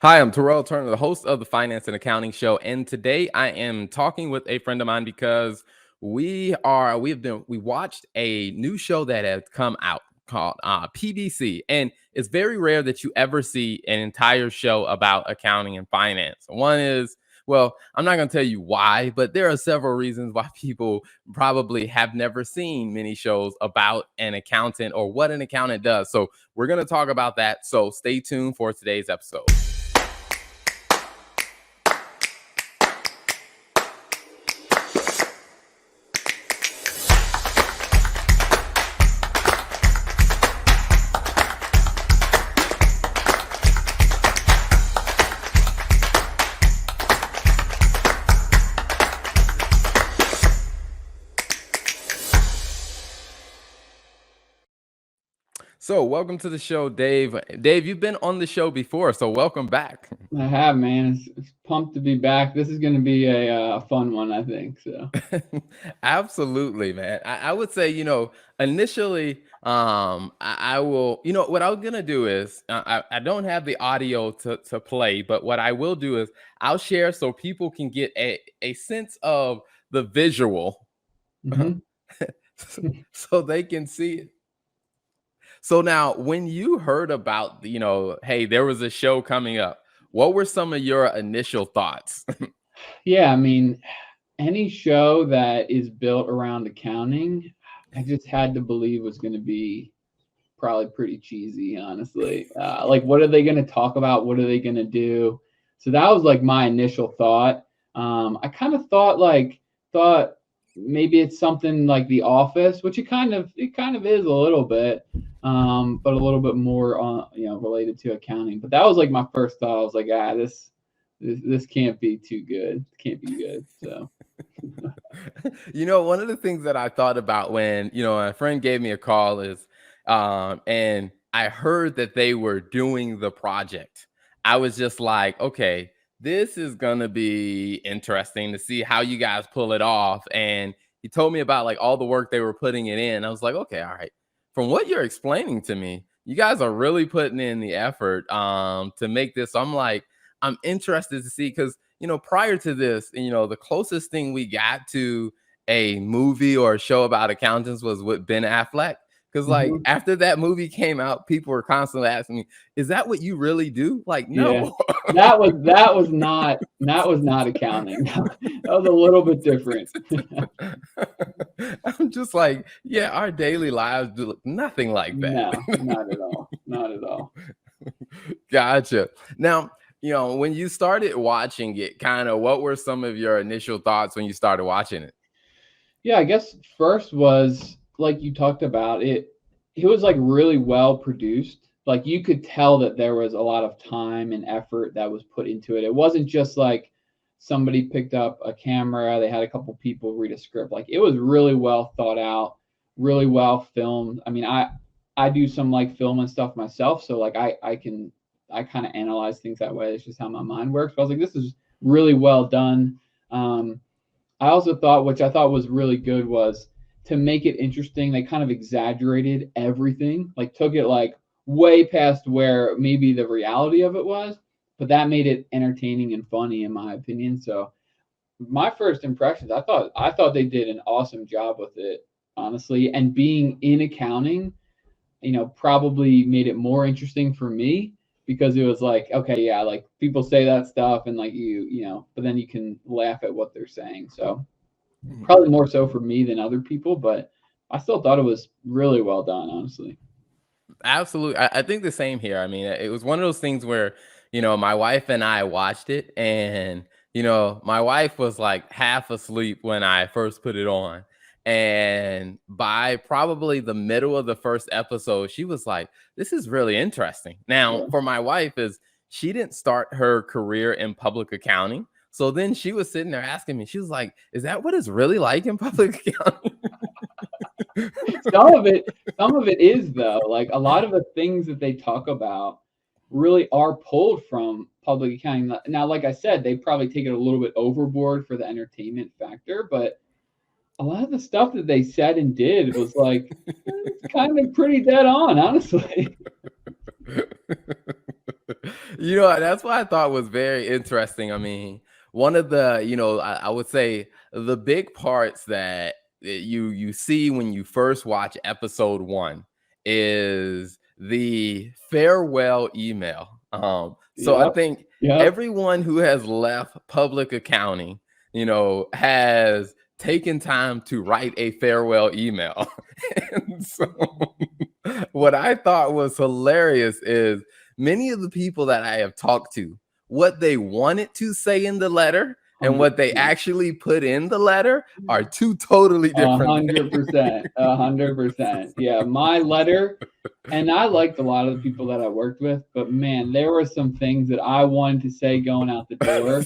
Hi, I'm Terrell Turner, the host of the Finance and Accounting Show, and today I am talking with a friend of mine because we watched a new show that has come out called PBC, and it's very rare that you ever see an entire show about accounting and finance. One is, well, I'm not going to tell you why, but there are several reasons why people probably have never seen many shows about an accountant or what an accountant does. So we're going to talk about that. So stay tuned for today's episode. So, welcome to the show, Dave. Dave, you've been on the show before, so welcome back. I have, man. It's pumped to be back. This is going to be a fun one, I think. So, Absolutely, man. I would say, initially, I will, what I was gonna do is, I don't have the audio to play, but what I will do is I'll share so people can get a sense of the visual, mhm. so they can see it. So now, when you heard about, hey, there was a show coming up, what were some of your initial thoughts? Yeah, I mean, any show that is built around accounting, I just had to believe was going to be probably pretty cheesy, honestly. Like, what are they going to talk about? What are they going to do? So that was like my initial thought. I kind of thought maybe it's something like The Office, which it kind of is a little bit, but a little bit more on related to accounting. But that was like my first thought. I was like, this can't be too good. It can't be good. So. One of the things that I thought about when, a friend gave me a call is, and I heard that they were doing the project. I was just like, okay, this is going to be interesting to see how you guys pull it off. And he told me about like all the work they were putting it in. I was like, okay, all right. From what you're explaining to me, you guys are really putting in the effort to make this. I'm like, I'm interested to see because prior to this, the closest thing we got to a movie or a show about accountants was with Ben Affleck. Because like Mhm. after that movie came out, people were constantly asking me, "Is that what you really do?" Like, Yeah, no. that was not accounting. That was a little bit different. I'm just like, yeah, our daily lives do look nothing like that. No, not at all. Not at all. Gotcha. Now, when you started watching it, kind of what were some of your initial thoughts when you started watching it? Yeah, I guess first was like you talked about it. It was like really well produced. Like you could tell that there was a lot of time and effort that was put into it. It wasn't just like somebody picked up a camera, they had a couple people read a script. Like it was really well thought out, really well filmed. I mean, I do some like film and stuff myself, so like I kind of analyze things that way. It's just how my mind works. But I was like, this is really well done. I also thought, which I thought was really good, was to make it interesting. They kind of exaggerated everything, like took it like way past where maybe the reality of it was, but that made it entertaining and funny, in my opinion. So my first impressions, I thought they did an awesome job with it, honestly. And being in accounting, probably made it more interesting for me because it was like, okay, yeah, like people say that stuff and like but then you can laugh at what they're saying. So probably more so for me than other people, but I still thought it was really well done, honestly. Absolutely. I think the same here. I mean, it was one of those things where, my wife and I watched it, and, my wife was like half asleep when I first put it on. And by probably the middle of the first episode, she was like, this is really interesting. Now, Yeah. for my wife, is she didn't start her career in public accounting. So then she was sitting there asking me, she was like, is that what it's really like in public accounting? some of it some of it is though, like a lot of the things that they talk about really are pulled from public accounting. Now, like I said, they probably take it a little bit overboard for the entertainment factor, but a lot of the stuff that they said and did was like it's kind of pretty dead on, honestly. That's what I thought was very interesting. I mean, one of the, I would say the big parts that you see when you first watch episode one is the farewell email. So I Yep. think Yep. everyone who has left public accounting, has taken time to write a farewell email. And so what I thought was hilarious is many of the people that I have talked to, what they wanted to say in the letter and what they 100%. actually put in the letter are two totally different things. 100%. 100%. Yeah. My letter, and I liked a lot of the people that I worked with, but man, there were some things that I wanted to say going out the door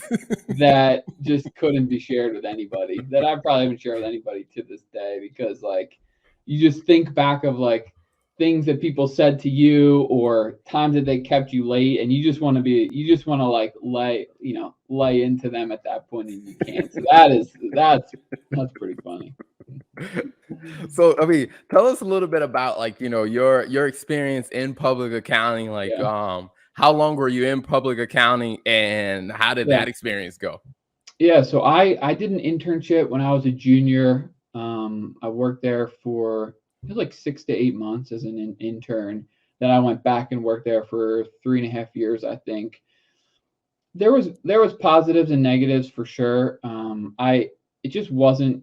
that just couldn't be shared with anybody, that I probably haven't shared with anybody to this day, because like you just think back of like things that people said to you or times that they kept you late, and you just want to like lay into them at that point, and you can't. So that's pretty funny. So, I mean, tell us a little bit about like, your experience in public accounting. Like, Yeah. how long were you in public accounting and how did Yeah. that experience go? Yeah, so I did an internship when I was a junior. I worked there for it was like 6 to 8 months as an intern. Then I went back and worked there for 3.5 years, I think. There was positives and negatives for sure. I it just wasn't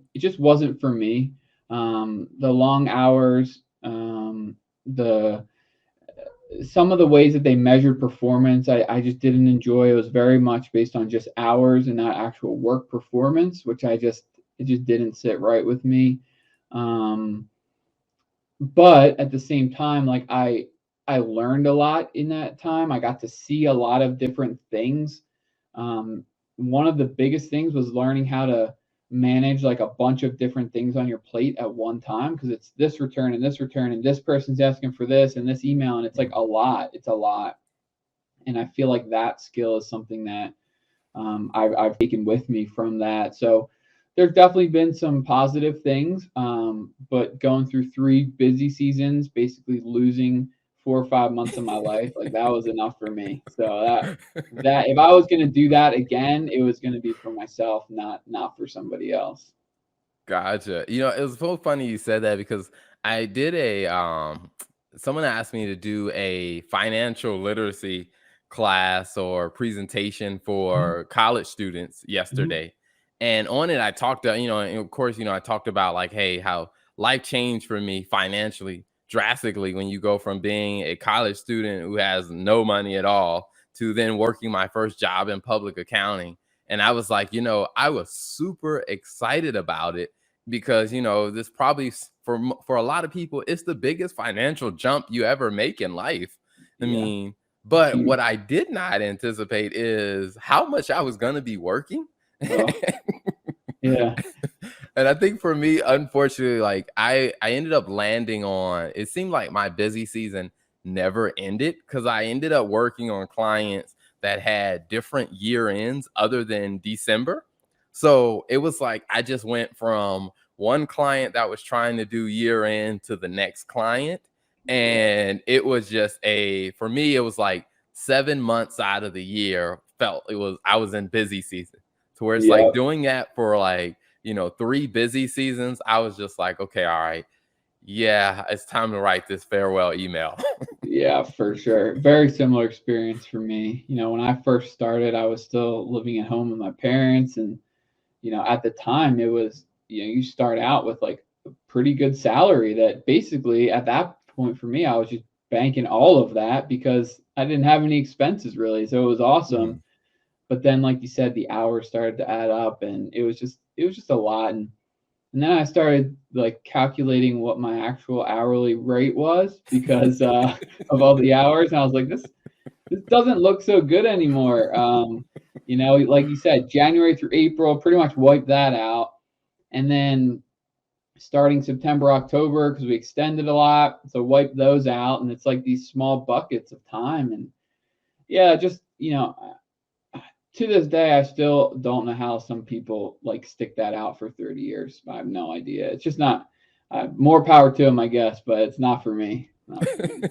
for me. The long hours, the some of the ways that they measured performance, I just didn't enjoy. It was very much based on just hours and not actual work performance, which it just didn't sit right with me. Um, but at the same time, like I learned a lot in that time. I got to see a lot of different things. Um, One of the biggest things was learning how to manage like a bunch of different things on your plate at one time, because it's this return and this return and this person's asking for this and this email, and it's like a lot. It's a lot, and I feel like that skill is something that I've taken with me from that. So there's definitely been some positive things, but going through 3 busy seasons, basically losing 4 or 5 months of my life, like that was enough for me. So that if I was going to do that again, it was going to be for myself, not for somebody else. Gotcha. It was so funny you said that because I did someone asked me to do a financial literacy class or presentation Mhm. for college students Mhm. yesterday. And on it I talked and of course, I talked about like, hey, how life changed for me financially drastically when you go from being a college student who has no money at all to then working my first job in public accounting. And I was like, I was super excited about it because this probably for a lot of people it's the biggest financial jump you ever make in life. I Yeah, mean, it's but huge. what I did not anticipate is how much I was going to be working. Oh, yeah, And I think for me, unfortunately, like I ended up landing on, it seemed like my busy season never ended because I ended up working on clients that had different year ends other than December. So it was like I just went from one client that was trying to do year end to the next client. yeah, And it was just for me, it was like 7 months out of the year I was in busy season. To where it's like yeah. doing that for like 3 busy seasons, I was just like, okay, all right, yeah, it's time to write this farewell email. Yeah, for sure. Very similar experience for me. When I first started, I was still living at home with my parents, and at the time it was, you start out with like a pretty good salary that basically at that point for me, I was just banking all of that because I didn't have any expenses really. So it was awesome. Mhm. But then, like you said, the hours started to add up, and it was just a lot. And then I started like calculating what my actual hourly rate was because of all the hours, and I was like, this doesn't look so good anymore. Like you said, January through April, pretty much wiped that out, and then starting September, October, because we extended a lot, so wipe those out, and it's like these small buckets of time, and yeah, just to this day, I still don't know how some people like stick that out for 30 years. I have no idea. It's just not. More power to them, I guess, but it's not for me. Not for me.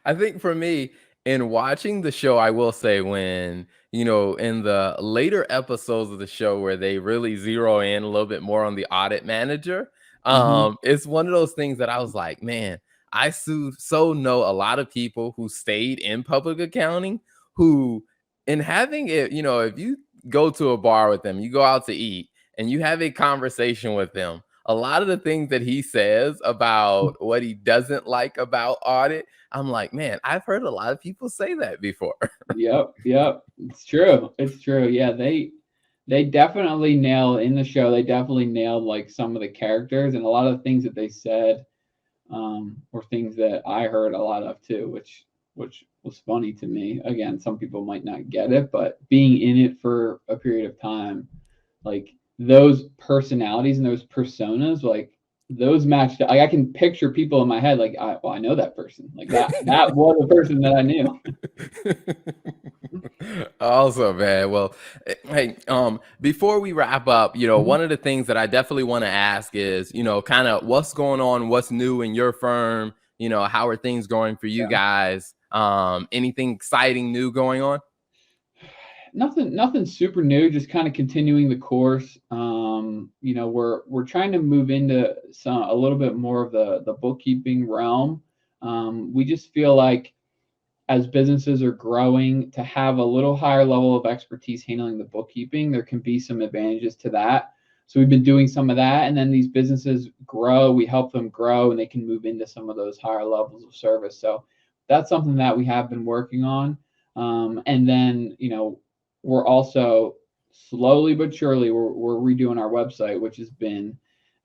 I think for me, In watching the show, I will say when, in the later episodes of the show where they really zero in a little bit more on the audit manager, Hmm. it's one of those things that I was like, man, I so know a lot of people who stayed in public accounting who, in having it, if you go to a bar with them, you go out to eat and you have a conversation with them, a lot of the things that he says about what he doesn't like about audit, I'm like, man, I've heard a lot of people say that before. Yep, yep. It's true. It's true. Yeah, they definitely nailed in the show. They definitely nailed like some of the characters, and a lot of the things that they said were things that I heard a lot of too, which was funny to me. Again, some people might not get it, but being in it for a period of time, like those personalities and those personas, like those matched. Like I can picture people in my head, like I know that person, like that was a person that I knew. Also, man. Well, hey, before we wrap up, Mhm. one of the things that I definitely want to ask is, kind of what's going on, what's new in your firm, how are things going for you Yeah. guys? Anything exciting new going on? Nothing super new, just kind of continuing the course. We're trying to move into a little bit more of the bookkeeping realm. We just feel like as businesses are growing, to have a little higher level of expertise handling the bookkeeping, there can be some advantages to that. So we've been doing some of that, and then these businesses grow, we help them grow, and they can move into some of those higher levels of service. So that's something that we have been working on. And then, we're also slowly but surely we're redoing our website, which has been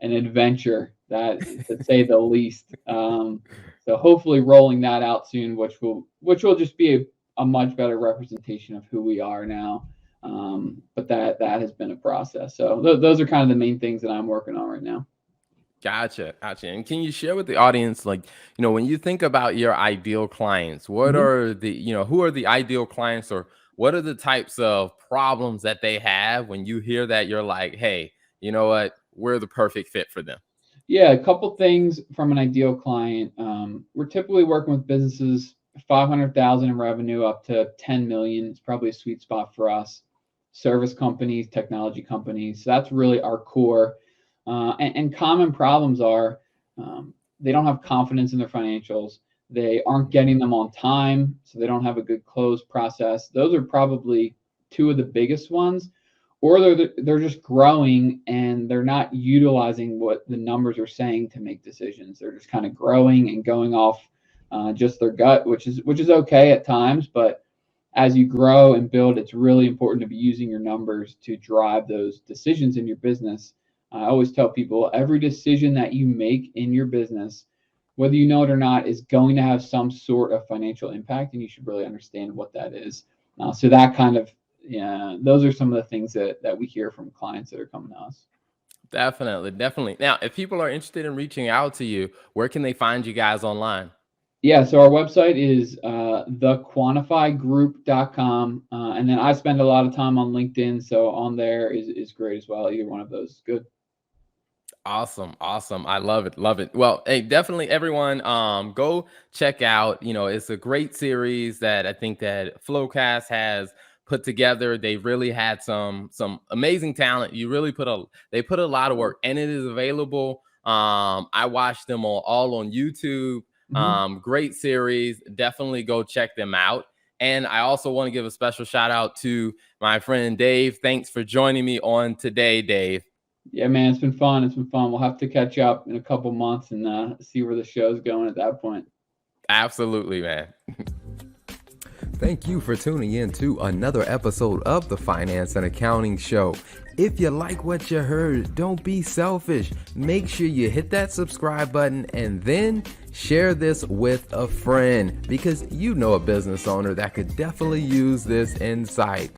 an adventure, that to say the least. So hopefully rolling that out soon, which will just be a much better representation of who we are now. But that has been a process. So those are kind of the main things that I'm working on right now. Gotcha, gotcha. And can you share with the audience, like, when you think about your ideal clients, what Mhm. are the, who are the ideal clients, or what are the types of problems that they have when you hear that you're like, hey, you know what, we're the perfect fit for them? Yeah, a couple things from an ideal client. We're typically working with businesses 500,000 in revenue up to 10 million. It's probably a sweet spot for us. Service companies, technology companies. So that's really our core. And common problems are they don't have confidence in their financials. They aren't getting them on time, so they don't have a good close process. Those are probably two of the biggest ones, or they're just growing and they're not utilizing what the numbers are saying to make decisions. They're just kind of growing and going off just their gut, which is okay at times, but as you grow and build, it's really important to be using your numbers to drive those decisions in your business. I always tell people every decision that you make in your business, whether you know it or not, is going to have some sort of financial impact, and you should really understand what that is. So that kind of, yeah, those are some of the things that we hear from clients that are coming to us. Definitely, definitely. Now, if people are interested in reaching out to you, where can they find you guys online? Yeah, so our website is thequantifygroup.com. And then I spend a lot of time on LinkedIn. So on there is great as well. Either one of those is good. Awesome, awesome. I love it, love it. Well, hey, definitely everyone, go check out, it's a great series that I think that Flowcast has put together. They really had some amazing talent. They put a lot of work, and it is available. I watched them all on YouTube. Hmm. Great series. Definitely go check them out. And I also want to give a special shout out to my friend Dave. Thanks for joining me on today, Dave. Yeah, man, it's been fun. It's been fun. We'll have to catch up in a couple months and see where the show's going at that point. Absolutely, man. Thank you for tuning in to another episode of the Finance and Accounting Show. If you like what you heard, don't be selfish. Make sure you hit that subscribe button and then share this with a friend, because you know a business owner that could definitely use this insight.